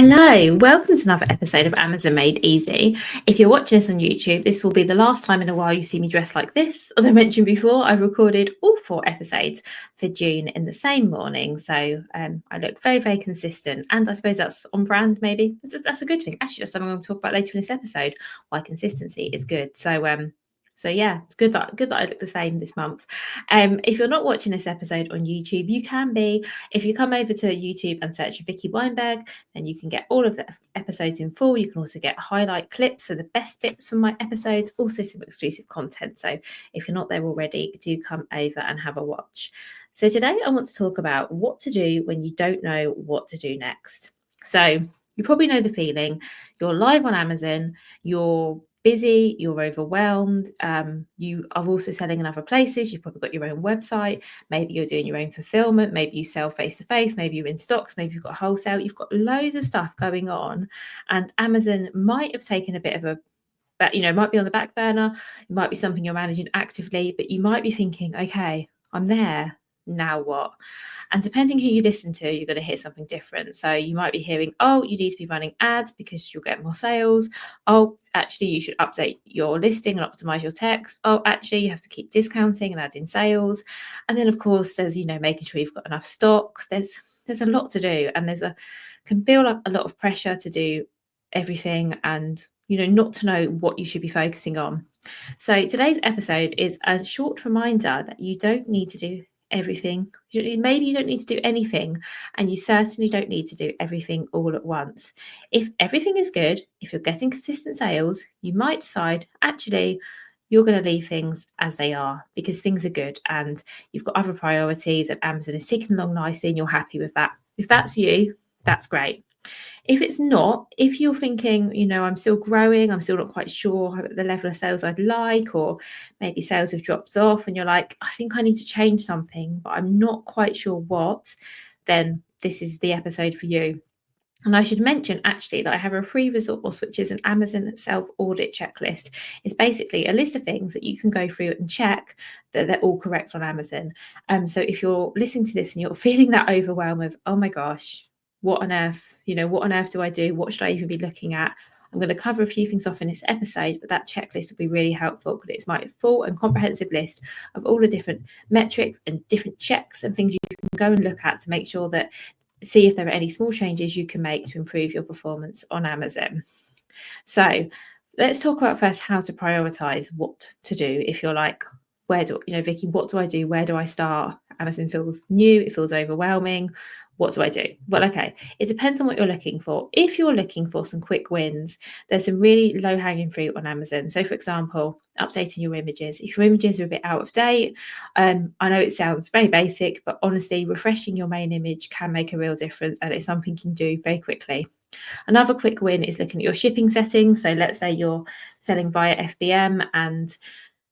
Hello, welcome to another episode of Amazon Made Easy. If you're watching this on YouTube, this will be the last time in a while you see me dressed like this. As I mentioned before, I've recorded all 4 episodes for June in the same morning, so I look very, very consistent, and I suppose that's on brand maybe. That's a good thing. Actually, that's something I'm going to talk about later in this episode, why consistency is good. So yeah, it's good that I look the same this month. If you're not watching this episode on YouTube, you can be. If you come over to YouTube and search for Vicki Weinberg, then you can get all of the episodes in full. You can also get highlight clips of the best bits from my episodes, also some exclusive content. So if you're not there already, do come over and have a watch. So today I want to talk about what to do when you don't know what to do next. So you probably know the feeling. You're live on Amazon, you're busy, you're overwhelmed, you are also selling in other places, you've probably got your own website, maybe you're doing your own fulfillment, maybe you sell face-to-face, maybe you're in stocks, maybe you've got wholesale, you've got loads of stuff going on, and Amazon might have taken a bit of a, but might be on the back burner, it might be something you're managing actively, but you might be thinking, okay, I'm there, now what? And depending who you listen to, you're going to hear something different. So you might be hearing, oh, you need to be running ads because you'll get more sales. Oh, actually, you should update your listing and optimize your text. Oh, actually, you have to keep discounting and adding sales. And then, of course, there's, making sure you've got enough stock. There's a lot to do, and can feel like a lot of pressure to do everything and, not to know what you should be focusing on. So today's episode is a short reminder that you don't need to do everything. Maybe you don't need to do anything, and you certainly don't need to do everything all at once. If everything is good, if you're getting consistent sales, you might decide actually you're going to leave things as they are because things are good and you've got other priorities and Amazon is ticking along nicely and you're happy with that. If that's you, that's great. If it's not, if you're thinking, I'm still growing, I'm still not quite sure the level of sales I'd like, or maybe sales have dropped off and you're like, I think I need to change something, but I'm not quite sure what, then this is the episode for you. And I should mention actually that I have a free resource, which is an Amazon self-audit checklist. It's basically a list of things that you can go through and check that they're all correct on Amazon. So if you're listening to this and you're feeling that overwhelm of, oh my gosh, what on earth, what on earth do I do? What should I even be looking at? I'm going to cover a few things off in this episode, but that checklist will be really helpful because it's my full and comprehensive list of all the different metrics and different checks and things you can go and look at to make sure that, see if there are any small changes you can make to improve your performance on Amazon. So let's talk about first how to prioritize what to do. If you're like, Vicki, what do I do? Where do I start? Amazon feels new, it feels overwhelming. What do I do? Well, okay, it depends on what you're looking for. If you're looking for some quick wins, there's some really low-hanging fruit on Amazon. So, for example, updating your images. If your images are a bit out of date, I know it sounds very basic, but honestly, refreshing your main image can make a real difference, and it's something you can do very quickly. Another quick win is looking at your shipping settings. So let's say you're selling via FBM and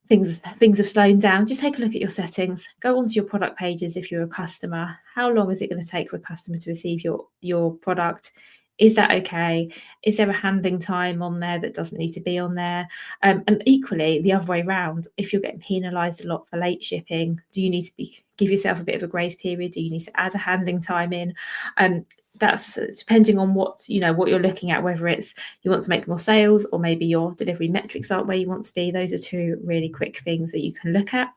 things have slowed down. Just take a look at your settings, go onto your product pages. If you're a customer, how long is it going to take for a customer to receive your product? Is that okay? Is there a handling time on there that doesn't need to be on there? And equally, the other way around, if you're getting penalised a lot for late shipping, do you need to give yourself a bit of a grace period? Do you need to add a handling time in? That's depending on what you're looking at, whether it's you want to make more sales or maybe your delivery metrics aren't where you want to be. Those are 2 really quick things that you can look at.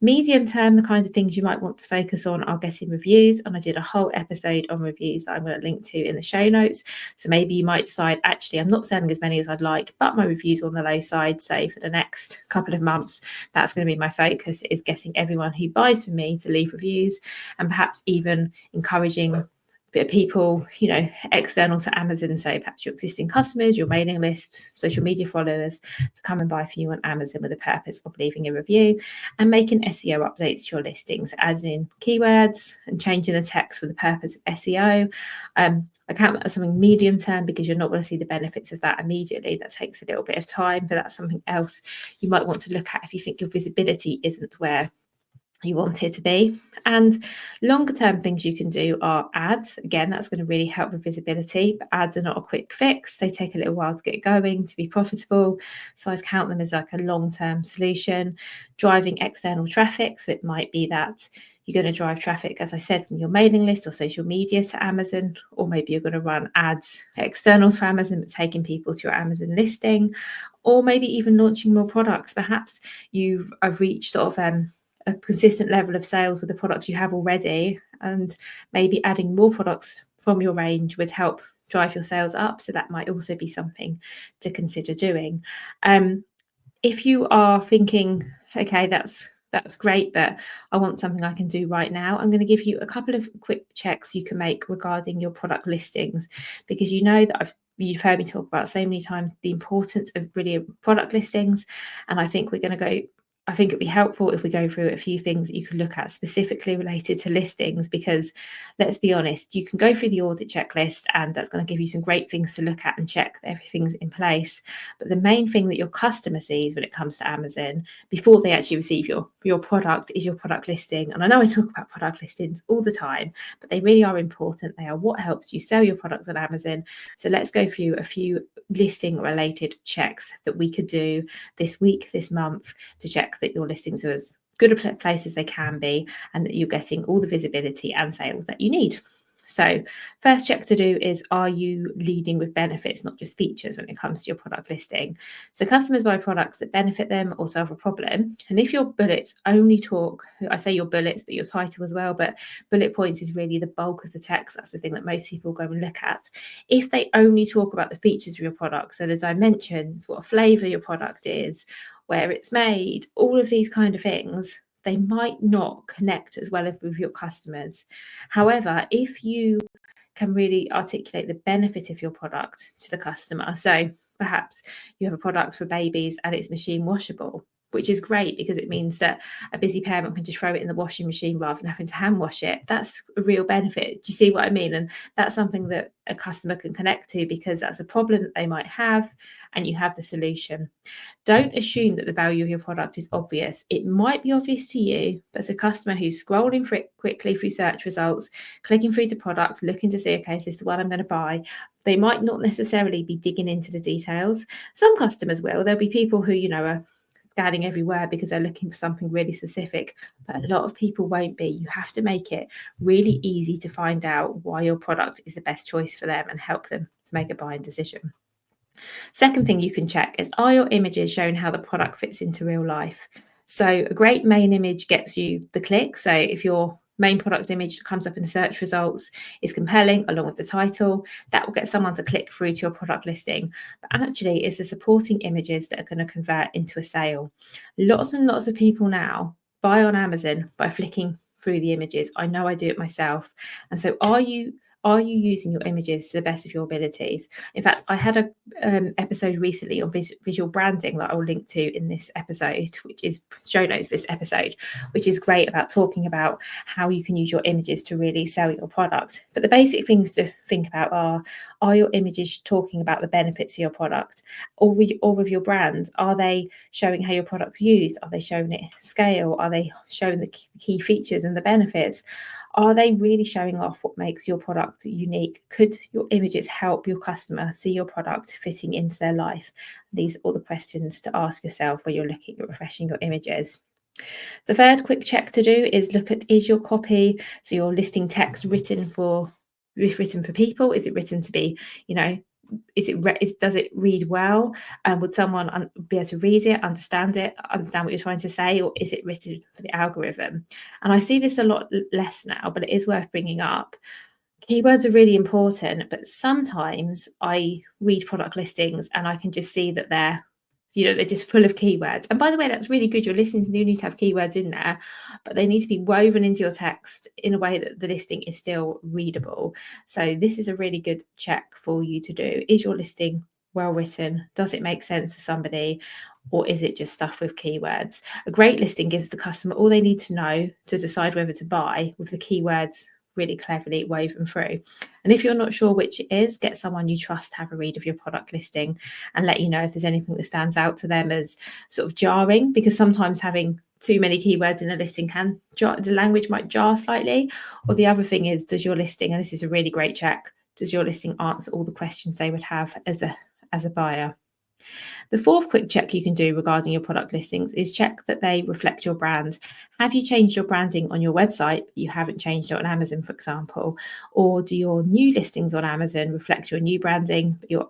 Medium term, the kinds of things you might want to focus on are getting reviews, and I did a whole episode on reviews that I'm going to link to in the show notes. So maybe you might decide, actually, I'm not selling as many as I'd like, but my reviews are on the low side. So for the next couple of months, that's going to be my focus, is getting everyone who buys from me to leave reviews, and perhaps even encouraging people, external to Amazon, so perhaps your existing customers, your mailing list, social media followers, to come and buy from you on Amazon with the purpose of leaving a review, and making SEO updates to your listings, adding in keywords and changing the text for the purpose of SEO. I count that as something medium term because you're not going to see the benefits of that immediately. That takes a little bit of time, but that's something else you might want to look at if you think your visibility isn't where you want it to be. And longer term things you can do are ads. Again, that's going to really help with visibility, but ads are not a quick fix. They take a little while to get going, to be profitable. So I count them as like a long-term solution. Driving external traffic. So it might be that you're going to drive traffic, as I said, from your mailing list or social media to Amazon, or maybe you're going to run ads externals for Amazon, but taking people to your Amazon listing, or maybe even launching more products. Perhaps I've reached sort of a consistent level of sales with the products you have already, and maybe adding more products from your range would help drive your sales up. So that might also be something to consider doing. If you are thinking, okay, that's great, but I want something I can do right now, I'm going to give you a couple of quick checks you can make regarding your product listings, because you know that you've heard me talk about so many times the importance of brilliant product listings. And I think it'd be helpful if we go through a few things that you can look at specifically related to listings, because let's be honest, you can go through the audit checklist and that's going to give you some great things to look at and check that everything's in place. But the main thing that your customer sees when it comes to Amazon before they actually receive your product is your product listing. And I know I talk about product listings all the time, but they really are important. They are what helps you sell your products on Amazon. So let's go through a few listing related checks that we could do this week, this month, to check that your listings are as good a place as they can be and that you're getting all the visibility and sales that you need. So first check to do is, are you leading with benefits, not just features, when it comes to your product listing? So customers buy products that benefit them or solve a problem. And if your bullets only talk, I say your bullets, but your title as well, but bullet points is really the bulk of the text. That's the thing that most people go and look at. If they only talk about the features of your product, so the dimensions, what flavour your product is, where it's made, all of these kind of things, they might not connect as well with your customers. However, if you can really articulate the benefit of your product to the customer, so perhaps you have a product for babies and it's machine washable, which is great because it means that a busy parent can just throw it in the washing machine rather than having to hand wash it. That's a real benefit. Do you see what I mean? And that's something that a customer can connect to because that's a problem that they might have and you have the solution. Don't assume that the value of your product is obvious. It might be obvious to you, but as a customer who's scrolling quickly through search results, clicking through to product, looking to see, okay, is this the one I'm going to buy? They might not necessarily be digging into the details. Some customers will. There'll be people who, are scanning everywhere because they're looking for something really specific, but a lot of people won't be. You have to make it really easy to find out why your product is the best choice for them and help them to make a buying decision. Second thing you can check is, are your images showing how the product fits into real life? So a great main image gets you the click. So if your main product image comes up in the search results, is compelling along with the title, that will get someone to click through to your product listing. But actually, it's the supporting images that are going to convert into a sale. Lots and lots of people now buy on Amazon by flicking through the images. I know I do it myself. And so are you using your images to the best of your abilities? In fact, I had a episode recently on visual branding that I will link to in this episode, which is show notes for this episode, which is great about talking about how you can use your images to really sell your product. But the basic things to think about are your images talking about the benefits of your product or of your brand? Are they showing how your product's used? Are they showing it scale? Are they showing the key features and the benefits? Are they really showing off what makes your product unique? Could your images help your customer see your product fitting into their life? These are all the questions to ask yourself when you're looking at refreshing your images. The third quick check to do is look at, is your copy, so your listing text written for people? Is it written to be, does it read well? Would someone be able to read it, understand what you're trying to say, or is it written for the algorithm? And I see this a lot less now, but it is worth bringing up. Keywords are really important, but sometimes I read product listings and I can just see that they're just full of keywords. And by the way, that's really good. Your listings do need to have keywords in there, but they need to be woven into your text in a way that the listing is still readable. So this is a really good check for you to do. Is your listing well written? Does it make sense to somebody? Or is it just stuff with keywords? A great listing gives the customer all they need to know to decide whether to buy, with the keywords really cleverly woven through. And if you're not sure which it is, get someone you trust to have a read of your product listing and let you know if there's anything that stands out to them as sort of jarring, because sometimes having too many keywords in a listing can the language might jar slightly. Or the other thing is, does your listing, and this is a really great check, does your listing answer all the questions they would have as a buyer? The fourth quick check you can do regarding your product listings is check that they reflect your brand. Have you changed your branding on your website, but you haven't changed it on Amazon, for example? Or do your new listings on Amazon reflect your new branding, but your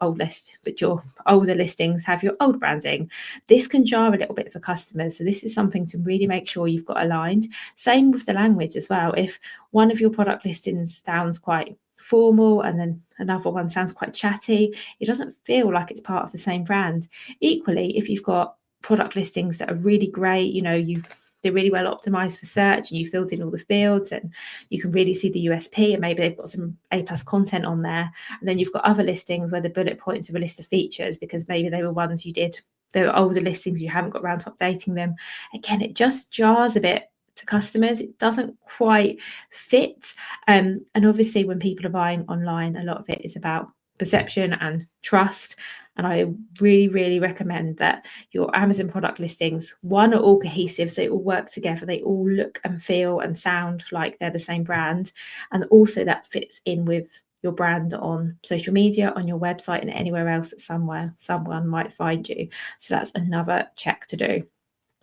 older listings have your old branding? This can jar a little bit for customers. So this is something to really make sure you've got aligned. Same with the language as well. If one of your product listings sounds quite formal and then another one sounds quite chatty, it doesn't feel like it's part of the same brand. Equally, if you've got product listings that are really great, they're really well optimized for search and you filled in all the fields and you can really see the USP and maybe they've got some A+ content on there. And then you've got other listings where the bullet points are a list of features because maybe they were ones they were older listings, you haven't got around to updating them. Again, it just jars a bit to customers. It doesn't quite fit. And obviously when people are buying online, a lot of it is about perception and trust. And I really, really recommend that your Amazon product listings, one, are all cohesive, so they all work together. They all look and feel and sound like they're the same brand. And also that fits in with your brand on social media, on your website, and anywhere else that someone might find you. So that's another check to do.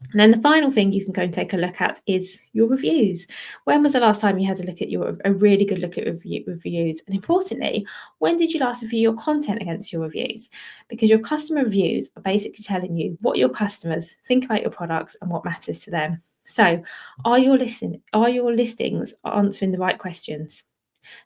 And then the final thing you can go and take a look at is your reviews. When was the last time you had a look at a really good look at reviews? And importantly, when did you last review your content against your reviews? Because your customer reviews are basically telling you what your customers think about your products and what matters to them. So are your listings answering the right questions?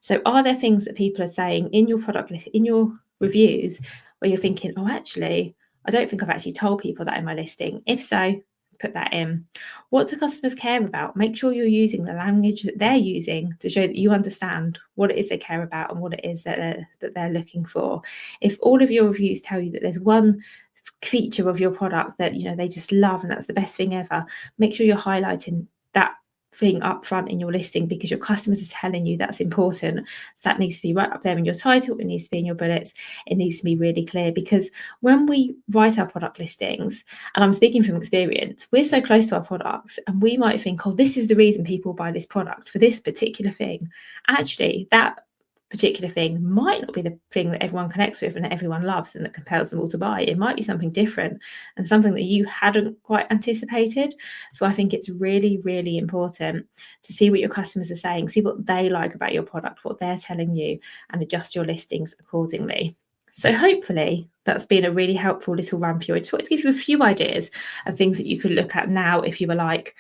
So are there things that people are saying in your reviews where you're thinking, oh, actually, I don't think I've actually told people that in my listing. If so, put that in. What do customers care about? Make sure you're using the language that they're using to show that you understand what it is they care about and what it is that they're looking for. If all of your reviews tell you that there's one feature of your product that they just love and that's the best thing ever, make sure you're highlighting that thing up front in your listing because your customers are telling you that's important. So that needs to be right up there in your title, it needs to be in your bullets, it needs to be really clear, because when we write our product listings, and I'm speaking from experience, we're so close to our products and we might think, oh, this is the reason people buy this product for this particular thing. Actually, that particular thing might not be the thing that everyone connects with and that everyone loves and that compels them all to buy. It might be something different and something that you hadn't quite anticipated. So I think it's really, really important to see what your customers are saying, see what they like about your product, what they're telling you, and adjust your listings accordingly. So hopefully that's been a really helpful little run for you. I just wanted to give you a few ideas of things that you could look at now if you were like,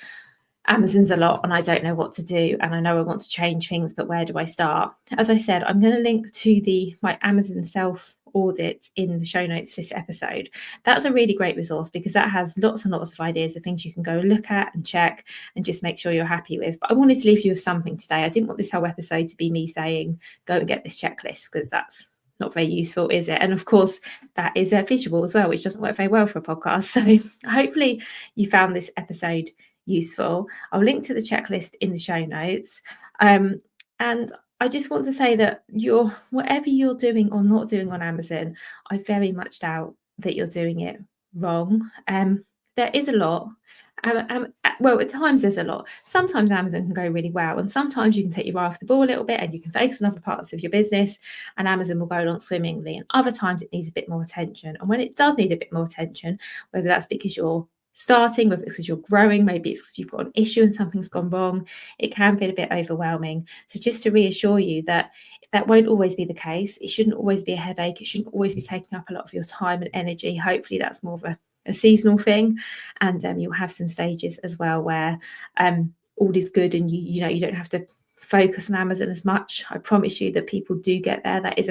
Amazon's a lot and I don't know what to do and I know I want to change things, but where do I start? As I said, I'm going to link to my Amazon self audit in the show notes for this episode. That's a really great resource because that has lots and lots of ideas of things you can go look at and check and just make sure you're happy with. But I wanted to leave you with something today. I didn't want this whole episode to be me saying go and get this checklist because that's not very useful, is it? And of course that is visual as well, which doesn't work very well for a podcast. So hopefully you found this episode useful. I'll link to the checklist in the show notes. And I just want to say that whatever you're doing or not doing on Amazon, I very much doubt that you're doing it wrong. There is a lot. Well, at times there's a lot. Sometimes Amazon can go really well, and sometimes you can take your eye off the ball a little bit and you can focus on other parts of your business and Amazon will go along swimmingly. And other times it needs a bit more attention. And when it does need a bit more attention, whether that's because you're starting, whether it's because you're growing, maybe it's because you've got an issue and something's gone wrong, it can feel a bit overwhelming. So just to reassure you that won't always be the case. It shouldn't always be a headache. It shouldn't always be taking up a lot of your time and energy. Hopefully that's more of a seasonal thing, and you'll have some stages as well where all is good and you don't have to focus on Amazon as much. I promise you that people do get there. That is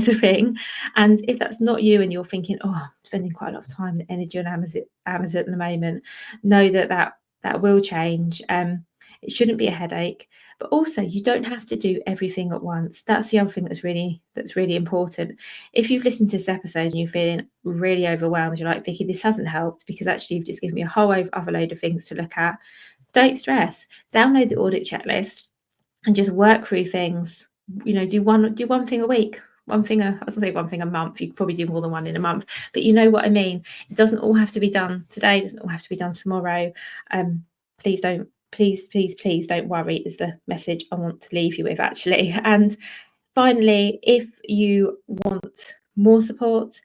a thing. And if that's not you and you're thinking, oh, I'm spending quite a lot of time and energy on Amazon at the moment, know that will change. It shouldn't be a headache, but also you don't have to do everything at once. That's the other thing that's really important. If you've listened to this episode and you're feeling really overwhelmed, you're like, Vicki, this hasn't helped because actually you've just given me a whole other load of things to look at. Don't stress. Download the audit checklist and just work through things. Do one thing a week. I was going to say one thing a month. You could probably do more than one in a month, but you know what I mean. It doesn't all have to be done today. It doesn't all have to be done tomorrow. please don't, please don't worry, is the message I want to leave you with, actually. And finally, if you want more support,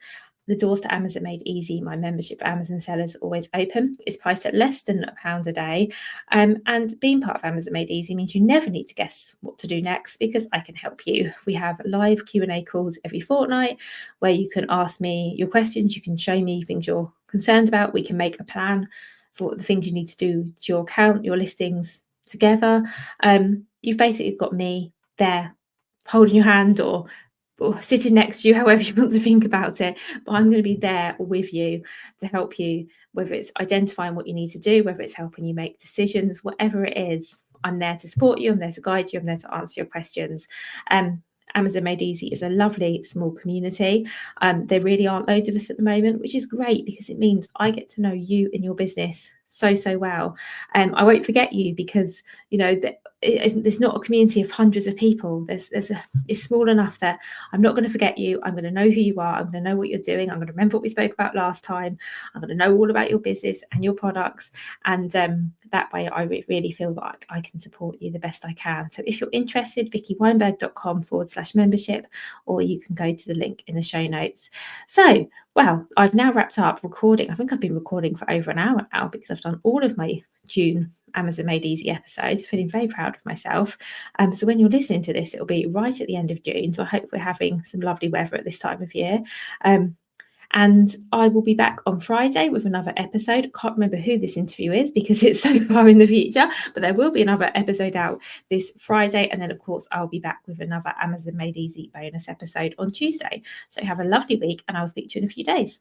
the doors to Amazon Made Easy, my membership for Amazon sellers, are always open. It's priced at less than £1 a day. And being part of Amazon Made Easy means you never need to guess what to do next, because I can help you. We have live Q&A calls every fortnight where you can ask me your questions. You can show me things you're concerned about. We can make a plan for the things you need to do to your account, your listings together. You've basically got me there holding your hand or sitting next to you, however you want to think about it. But I'm going to be there with you to help you, whether it's identifying what you need to do, whether it's helping you make decisions, whatever it is. I'm there to support you. I'm there to guide you. I'm there to answer your questions. Amazon Made Easy is a lovely small community. There really aren't loads of us at the moment, which is great because it means I get to know you and your business so well. I won't forget you because, you know, there's not a community of hundreds of people. It's small enough that I'm not going to forget you. I'm going to know who you are. I'm going to know what you're doing. I'm going to remember what we spoke about last time. I'm going to know all about your business and your products. And that way I really feel like I can support you the best I can. So if you're interested, vickyweinberg.com/membership, or you can go to the link in the show notes. So, well, I've now wrapped up recording. I think I've been recording for over an hour now because I've done all of my June Amazon Made Easy episodes, feeling very proud of myself. So when you're listening to this, it'll be right at the end of June. So I hope we're having some lovely weather at this time of year. And I will be back on Friday with another episode. I can't remember who this interview is because it's so far in the future, but there will be another episode out this Friday. And then, of course, I'll be back with another Amazon Made Easy bonus episode on Tuesday. So have a lovely week, and I'll speak to you in a few days.